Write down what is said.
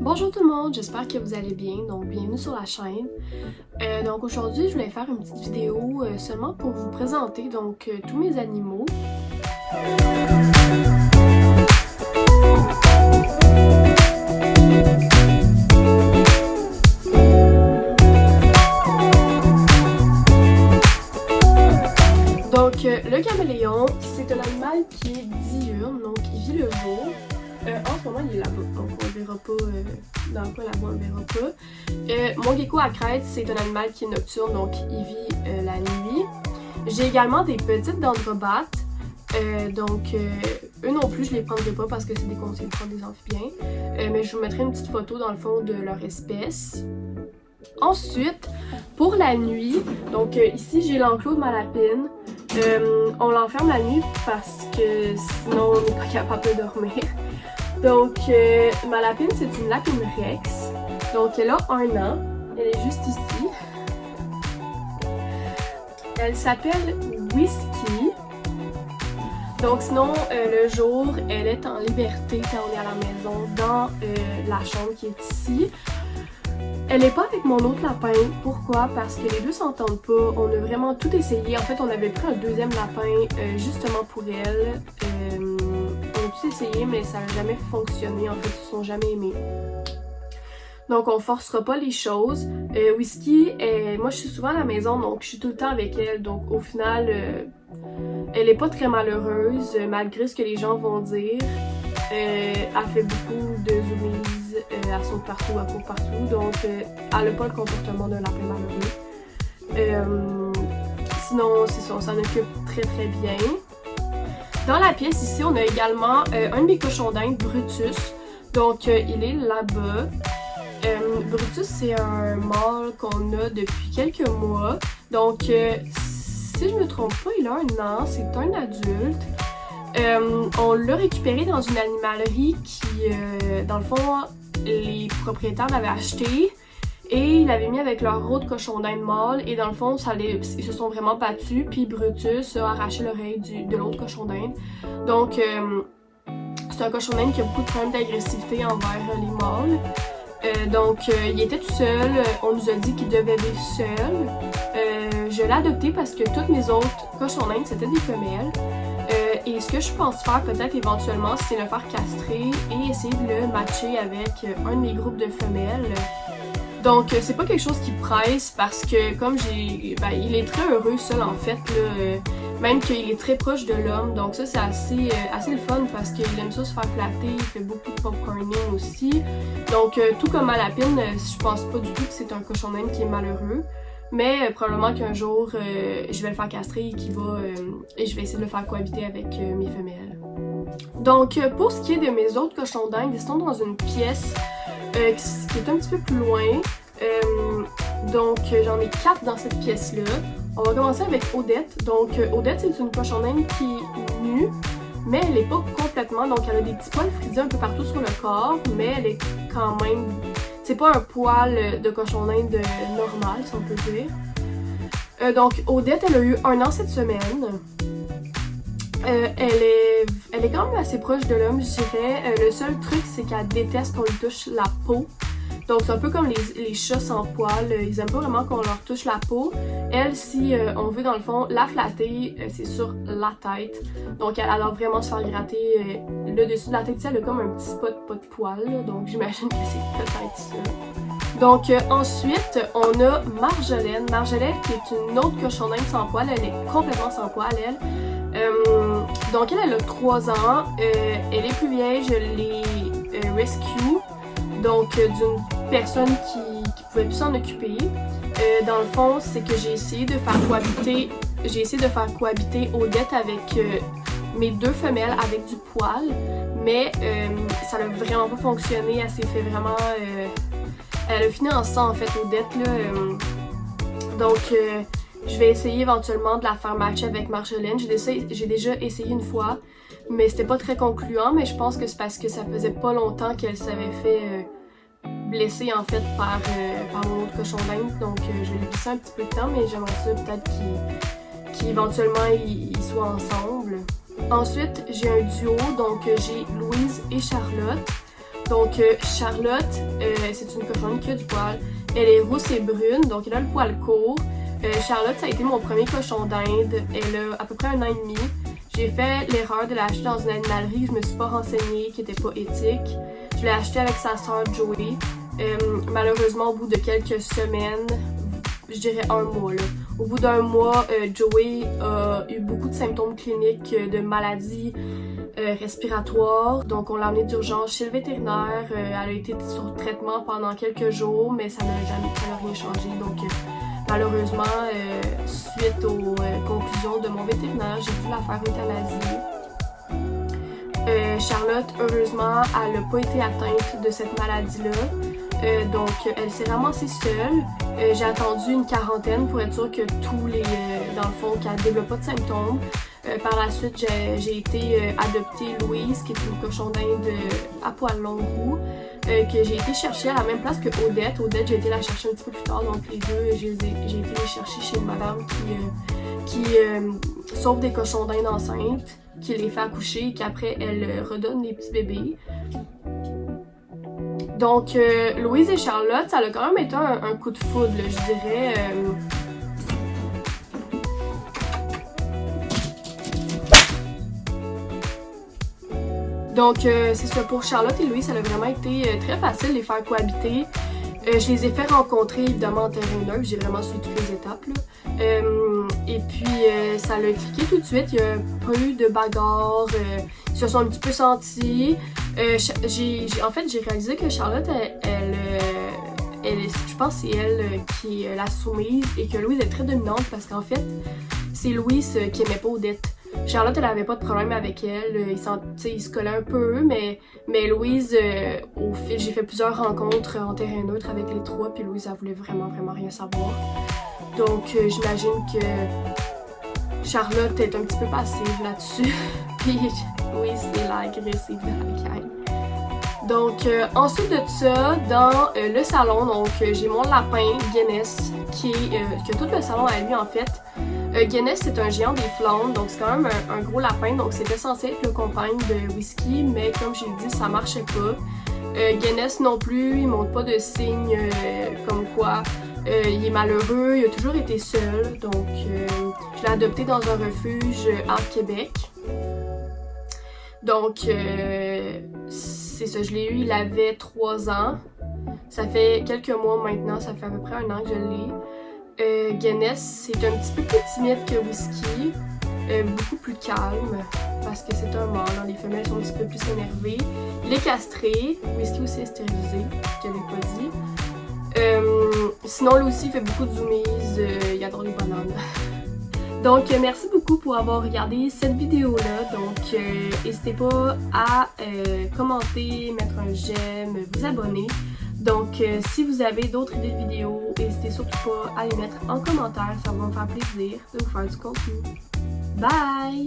Bonjour tout le monde, j'espère que vous allez bien, donc bienvenue sur la chaîne. Donc aujourd'hui, je voulais faire une petite vidéo seulement pour vous présenter tous mes animaux. Le caméléon, c'est un animal qui est diurne, donc il vit le jour. En ce moment, il est là-bas, donc on ne verra pas dans le coin là-bas, on ne verra pas. Mon gecko à crête, c'est un animal qui est nocturne, donc il vit la nuit. J'ai également des petites dendrobates, eux non plus, je les prendrai pas parce que c'est déconseillé de prendre des amphibiens. Mais je vous mettrai une petite photo dans le fond de leur espèce. Ensuite, pour la nuit, donc ici j'ai l'enclos de ma lapine. On l'enferme la nuit parce que sinon on n'est pas capable de dormir. Donc ma lapine, c'est une lapine rex. Donc elle a 1 an. Elle est juste ici. Elle s'appelle Whisky. Donc sinon, le jour, elle est en liberté quand on est à la maison dans la chambre qui est ici. Elle n'est pas avec mon autre lapin. Pourquoi? Parce que les deux s'entendent pas. On a vraiment tout essayé. En fait, on avait pris un deuxième lapin justement pour elle. On a tout essayé, mais ça n'a jamais fonctionné. En fait, ils se sont jamais aimés. Donc, on forcera pas les choses. Whisky, moi, je suis souvent à la maison, donc je suis tout le temps avec elle. Donc, au final, elle est pas très malheureuse, malgré ce que les gens vont dire. Elle fait beaucoup de zoomies, elle saute partout, elle court partout, donc elle n'a pas le comportement d'un lapin malheureux. Sinon, c'est ça, on s'en occupe très très bien. Dans la pièce ici, on a également un de mes cochons d'Inde, Brutus. Donc il est là-bas. Brutus, c'est un mâle qu'on a depuis quelques mois. Donc si je me trompe pas, il a 1 an, c'est un adulte. On l'a récupéré dans une animalerie qui, dans le fond, les propriétaires l'avaient acheté et ils l'avaient mis avec leur autre cochon d'Inde mâle et dans le fond, ils se sont vraiment battus puis Brutus a arraché l'oreille de l'autre cochon d'Inde. Donc, c'est un cochon d'Inde qui a beaucoup de problèmes d'agressivité envers les mâles. Il était tout seul, on nous a dit qu'il devait vivre seul. Je l'ai adopté parce que toutes mes autres cochons d'Inde, c'était des femelles. Et ce que je pense faire peut-être éventuellement, c'est le faire castrer et essayer de le matcher avec un de mes groupes de femelles. Donc c'est pas quelque chose qui presse parce que comme il est très heureux seul en fait, là, même qu'il est très proche de l'homme. Donc ça c'est assez le fun parce qu'il aime ça se faire flatter, il fait beaucoup de popcorning aussi. Donc tout comme ma lapine, je pense pas du tout que c'est un cochon d'Inde qui est malheureux. Mais probablement qu'un jour, je vais le faire castrer et je vais essayer de le faire cohabiter avec mes femelles. Donc, pour ce qui est de mes autres cochons d'Inde, ils sont dans une pièce qui est un petit peu plus loin. J'en ai 4 dans cette pièce-là. On va commencer avec Odette. Donc, Odette, c'est une cochon d'Inde qui est nue, mais elle n'est pas complètement. Donc, elle a des petits poils frisés un peu partout sur le corps, mais elle est quand même... C'est pas un poil de cochon d'Inde normal, si on peut dire. Donc, Odette, elle a eu 1 an cette semaine. Elle est quand même assez proche de l'homme, je dirais. Le seul truc, c'est qu'elle déteste qu'on lui touche la peau. Donc, c'est un peu comme les chats sans poils. Ils aiment pas vraiment qu'on leur touche la peau. Elle, si on veut, dans le fond, la flatter, c'est sur la tête. Donc, elle adore vraiment se faire gratter le dessus de la tête. Elle a comme un petit spot, pas de poils. Donc, j'imagine que c'est peut-être ça. Donc, ensuite, on a Marjolaine. Marjolaine, qui est une autre cochon d'Inde sans poils. Elle est complètement sans poils, elle. Donc, elle a 3 ans. Elle est plus vieille. Je l'ai rescue. Donc, d'une personne qui pouvait plus s'en occuper. Dans le fond, c'est que j'ai essayé de faire cohabiter Odette avec mes 2 femelles avec du poil, mais ça n'a vraiment pas fonctionné. Elle s'est fait vraiment... elle a fini en sang, en fait, Odette, là. Je vais essayer éventuellement de la faire matcher avec Marjolaine. J'ai déjà essayé une fois, mais c'était pas très concluant, mais je pense que c'est parce que ça faisait pas longtemps qu'elle s'avait fait blesser en fait par mon autre cochon d'Inde. Donc je l'ai laissé un petit peu de temps, mais j'aimerais ça peut-être qu'éventuellement ils soient ensemble. Ensuite, j'ai un duo, donc j'ai Louise et Charlotte. Donc Charlotte, c'est une cochonne qui a du poil. Elle est rousse et brune, donc elle a le poil court. Charlotte, ça a été mon premier cochon d'Inde. Elle a à peu près 1 an et demi. J'ai fait l'erreur de l'acheter dans une animalerie que je me suis pas renseignée, qui était pas éthique. Je l'ai acheté avec sa sœur Joey. Malheureusement, au bout de quelques semaines, je dirais 1 mois, là. Au bout d'1 mois, Joey a eu beaucoup de symptômes cliniques de maladies respiratoires. Donc, on l'a emmenée d'urgence chez le vétérinaire. Elle a été sur traitement pendant quelques jours, mais ça n'a rien changé. Donc, malheureusement, suite aux conclusions de mon vétérinaire, j'ai dû la faire euthanasier. Charlotte, heureusement, elle n'a pas été atteinte de cette maladie-là. Donc, elle s'est ramassée seule. J'ai attendu une quarantaine pour être sûre que dans le fond, qu'elle ne développe pas de symptômes. Par la suite, j'ai été adopter Louise, qui est une cochon d'Inde à poil long roux, que j'ai été chercher à la même place que Odette. Odette, j'ai été la chercher un petit peu plus tard, donc les deux, j'ai été les chercher chez une madame qui sauve des cochons d'Inde enceintes, qui les fait accoucher et qu'après, elle redonne les petits bébés. Donc, Louise et Charlotte, ça a quand même été un coup de foudre, là, je dirais. Donc, c'est ça, pour Charlotte et Louise, ça a vraiment été très facile de les faire cohabiter. Je les ai fait rencontrer, évidemment, en terrain neutre. J'ai vraiment suivi toutes les étapes, là. Et puis, ça l'a cliqué tout de suite. Il n'y a pas eu de bagarre. Ils se sont un petit peu sentis. En fait, j'ai réalisé que Charlotte, je pense que c'est elle qui est la soumise et que Louise est très dominante parce qu'en fait, c'est Louise qui aimait pas Odette. Charlotte, elle avait pas de problème avec elle, ils se collaient un peu, mais Louise, au fil, j'ai fait plusieurs rencontres en terrain neutre avec les trois, puis Louise, elle voulait vraiment rien savoir. Donc, j'imagine que Charlotte est un petit peu passive là-dessus, puis Louise, c'est l'agressive de la gang. Donc, ensuite de ça, dans le salon, donc j'ai mon lapin, Guinness, qui a tout le salon à lui en fait. Guinness, c'est un géant des Flandres, donc c'est quand même un gros lapin, donc c'était censé être le compagne de Whisky, mais comme j'ai dit, ça marchait pas. Guinness non plus, il montre pas de signes comme quoi il est malheureux, il a toujours été seul, donc je l'ai adopté dans un refuge à Québec. Donc, c'est ça, je l'ai eu, il avait 3 ans. Ça fait quelques mois maintenant, ça fait à peu près 1 an que je l'ai. Guinness, c'est un petit peu plus timide que Whisky, beaucoup plus calme, parce que c'est un mâle, les femelles sont un petit peu plus énervées. Il est castré, Whisky aussi est stérilisé, je ne l'ai pas dit. Sinon, lui aussi, il fait beaucoup de zoomies, il adore les bananes. Donc, merci beaucoup pour avoir regardé cette vidéo-là. Donc, n'hésitez pas à commenter, mettre un j'aime, vous abonner. Donc, si vous avez d'autres idées de vidéos, n'hésitez surtout pas à les mettre en commentaire. Ça va me faire plaisir de vous faire du contenu. Bye!